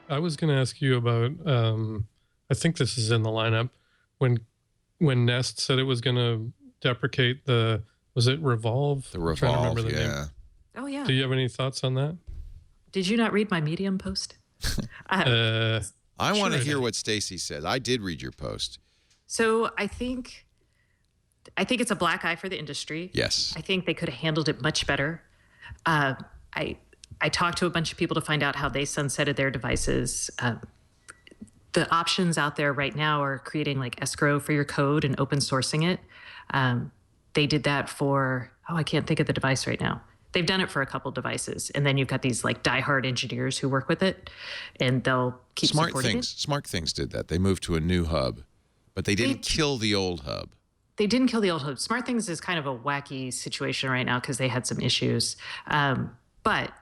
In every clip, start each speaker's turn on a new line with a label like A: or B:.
A: I was going to ask you about, I think this is in the lineup, when Nest said it was going to deprecate the, was it Revolv?
B: The Revolv, yeah.
C: Oh, yeah.
A: Do you have any thoughts on that?
C: Did you not read my Medium post?
B: I want to hear what Stacey said. I did read your post.
C: So I think it's a black eye for the industry.
B: Yes.
C: I think they could have handled it much better. I talked to a bunch of people to find out how they sunsetted their devices. The options out there right now are creating like escrow for your code and open sourcing it. They did that for, I can't think of the device right now. They've done it for a couple devices. And then you've got these like diehard engineers who work with it, and they'll keep supporting it.
B: SmartThings did that. They moved to a new hub, but they didn't kill the old hub.
C: They didn't kill the old hub. SmartThings is kind of a wacky situation right now because they had some issues. But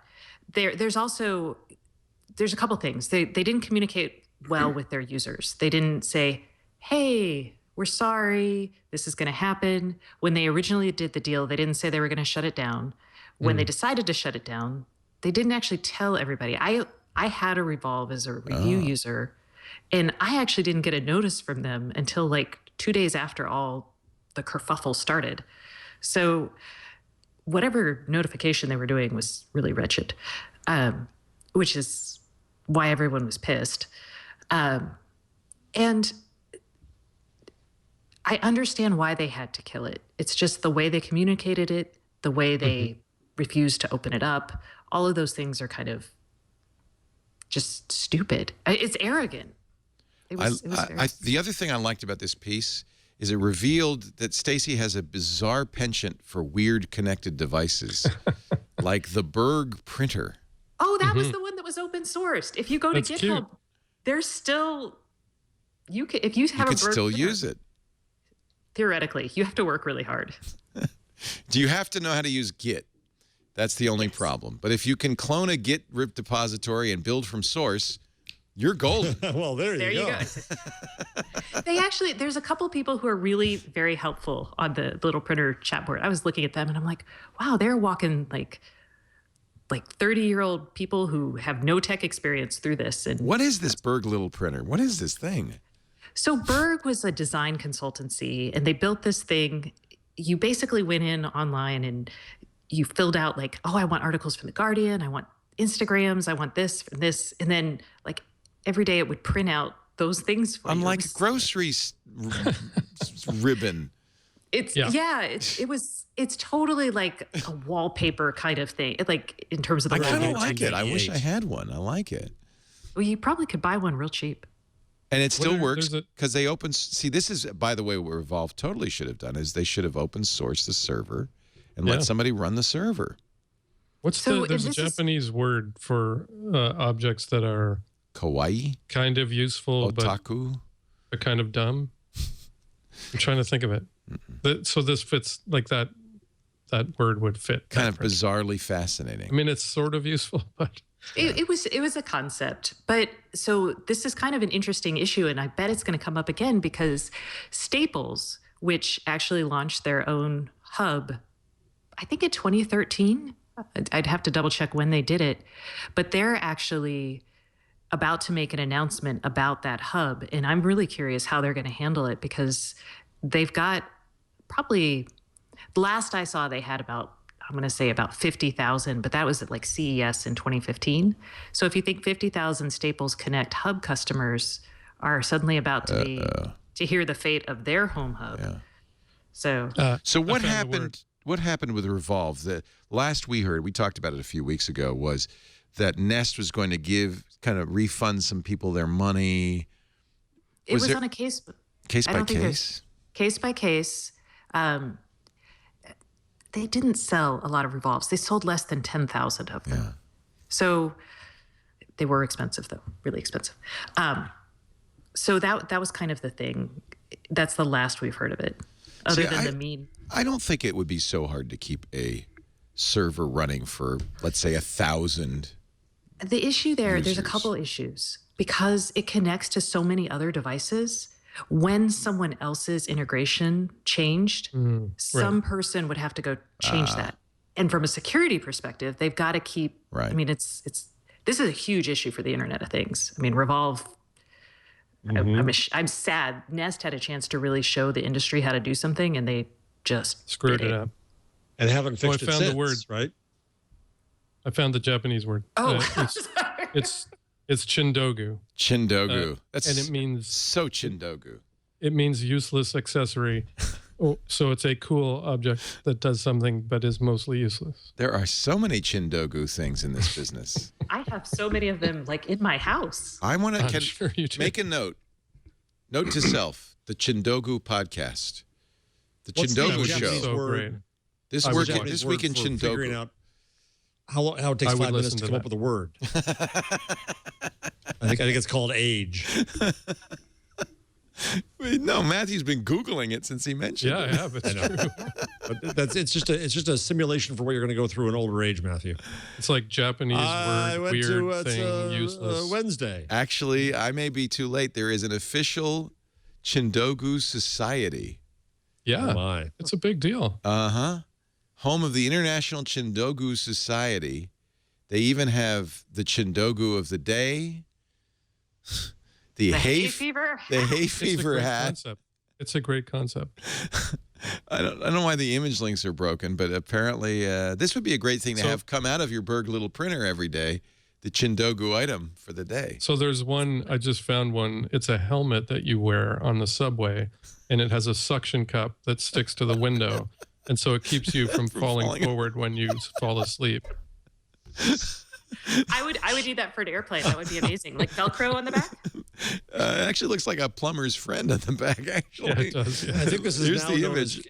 C: there's a couple things. They didn't communicate well with their users. They didn't say, hey, we're sorry, this is going to happen. When they originally did the deal, they didn't say they were going to shut it down. When they decided to shut it down, they didn't actually tell everybody. I had a Revolv as a review user, and I actually didn't get a notice from them until like 2 days after all the kerfuffle started. So whatever notification they were doing was really wretched, which is why everyone was pissed. And I understand why they had to kill it. It's just the way they communicated it, the way they refused to open it up. All of those things are kind of just stupid. It's arrogant. It was
B: the other thing I liked about this piece is it revealed that Stacey has a bizarre penchant for weird connected devices, like the Berg printer.
C: Oh, that was the one that was open sourced. If you go to GitHub,
A: cute.
C: there's still if you have a Berg
B: still
C: printer,
B: use it.
C: Theoretically, you have to work really hard.
B: Do you have to know how to use Git? That's the only problem. But if you can clone a Git repository and build from source, you're golden.
D: Well, there you go.
C: There's a couple people who are really very helpful on the little printer chat board. I was looking at them and I'm like, wow, they're walking like 30-year-old people who have no tech experience through this. And
B: what is this Berg little printer? What is this thing?
C: So Berg was a design consultancy, and they built this thing. You basically went in online and you filled out like, I want articles from The Guardian, I want Instagrams, I want this and this. And then like every day it would print out those things for you.
B: Like groceries ribbon.
C: It's totally like a wallpaper kind of thing. Like in terms of the
B: I kind of like it. I wish I had one. I like it.
C: Well, you probably could buy one real cheap.
B: And it still works because they see, this is, by the way, what Revolv totally should have done is they should have open sourced the server and let somebody run the server.
A: There's a Japanese word for objects that are
B: kawaii,
A: kind of useful,
B: otaku,
A: but kind of dumb. I'm trying to think of it. So this fits like that. That word would fit.
B: Kind of bizarrely fascinating.
A: I mean, it's sort of useful, but
C: it was a concept. But so this is kind of an interesting issue, and I bet it's going to come up again because Staples, which actually launched their own hub, I think in 2013. I'd have to double check when they did it, but they're actually about to make an announcement about that hub, and I'm really curious how they're going to handle it because they've got probably, the last I saw they had about 50,000, but that was at like CES in 2015. So if you think 50,000 Staples Connect hub customers are suddenly about to hear the fate of their home hub. So
B: what happened? What happened with Revolv? The last we heard, we talked about it a few weeks ago, was that Nest was going to refund some people their money.
C: It was on a case by case. Case by case. They didn't sell a lot of Revolvs. They sold less than 10,000 of them. Yeah. So they were expensive, though, really expensive. So that was kind of the thing. That's the last we've heard of it.
B: I don't think it would be so hard to keep a server running for, let's say, 1,000.
C: The issue there's a couple issues because it connects to so many other devices. When someone else's integration changed, some person would have to go change that. And from a security perspective, they've got to keep. Right. I mean, it's this is a huge issue for the Internet of Things. I mean, Revolv. I'm sad. Nest had a chance to really show the industry how to do something, and they just
A: screwed it up.
D: And haven't fixed it since,
A: the word,
D: right?
A: I found the Japanese word.
C: Oh,
A: it's Chindogu.
B: Chindogu.
A: And it means
B: so Chindogu.
A: It means useless accessory. So it's a cool object that does something but is mostly useless.
B: There are so many Chindogu things in this business.
C: I have so many of them, like in my house.
B: I want to
A: sure
B: make a note. Note to self: the Chindogu podcast, the Chindogu show.
A: So great.
B: This week in Chindogu.
D: Figuring out how it takes 5 minutes to come up with a word. I think it's called age.
B: No, Matthew's been Googling it since he mentioned it.
A: Yeah, I have. It's true.
D: But it's just a simulation for what you're going to go through in older age, Matthew.
A: It's like Japanese word, weird thing, useless.
D: Wednesday.
B: Actually, I may be too late. There is an official Chindogu Society.
A: Yeah,
D: oh my.
A: It's a big deal.
B: Home of the International Chindogu Society. They even have the Chindogu of the day. The hay fever. The hay fever hat.
A: Concept. It's a great concept.
B: I don't know why the image links are broken, but apparently this would be a great thing to have come out of your Berg little printer every day. The Chindogu item for the day.
A: So there's one. I just found one. It's a helmet that you wear on the subway, and it has a suction cup that sticks to the window, and so it keeps you from falling forward when you fall asleep.
C: I would need that for an airplane. That would be amazing. Like Velcro on the back.
B: It actually looks like a plumber's friend on the back. Actually,
A: Yeah, it does. Yeah.
D: I think this is
B: Here's
D: now
B: the
D: known
B: image.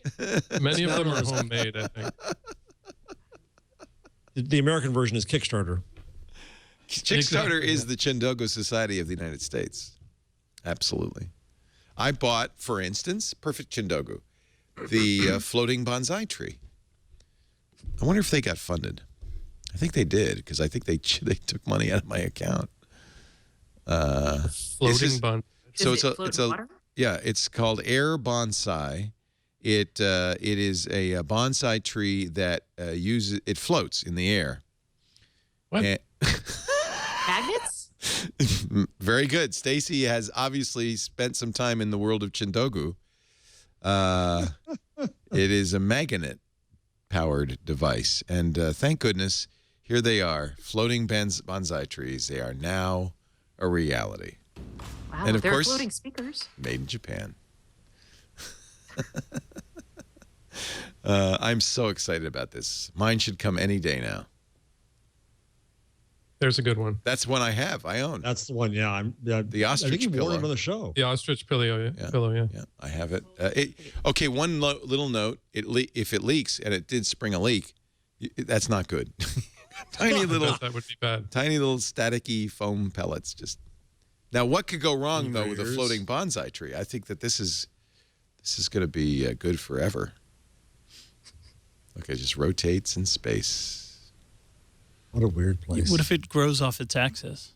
A: Many of them are homemade, I think.
D: The American version is Kickstarter.
B: Kickstarter is the Chindogu Society of the United States. Absolutely. I bought, for instance, perfect Chindogu, the floating bonsai tree. I wonder if they got funded. I think they did, because I think they took money out of my account.
A: Floating bun.
C: So it's water?
B: Yeah, it's called Air Bonsai. It is a bonsai tree that it floats in the air.
A: What?
C: Magnets?
B: Very good. Stacey has obviously spent some time in the world of Chindogu. It is a magnet-powered device, and thank goodness, here they are, floating bonsai trees. They are now a reality.
C: Wow,
B: and of
C: they're
B: course,
C: floating speakers.
B: Made in Japan. I'm so excited about this. Mine should come any day now.
A: There's a good one.
B: That's one I have. I own.
D: That's the one. Yeah,
B: the ostrich
D: I think you
B: pillow.
D: wore them on the show.
A: The ostrich pillow. Yeah.
B: Yeah, I have it. Okay, one little note. If it leaks, and it did spring a leak, that's not good. Tiny little.
A: That would be bad.
B: Tiny little staticky foam pellets. Just now, what could go wrong though with a floating bonsai tree? I think that this is going to be good forever. Okay, it just rotates in space.
D: What a weird place.
E: What if it grows off its axis?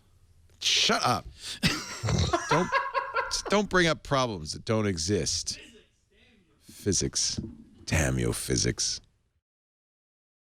B: Shut up. Don't bring up problems that don't exist. Physics. Damn you, physics.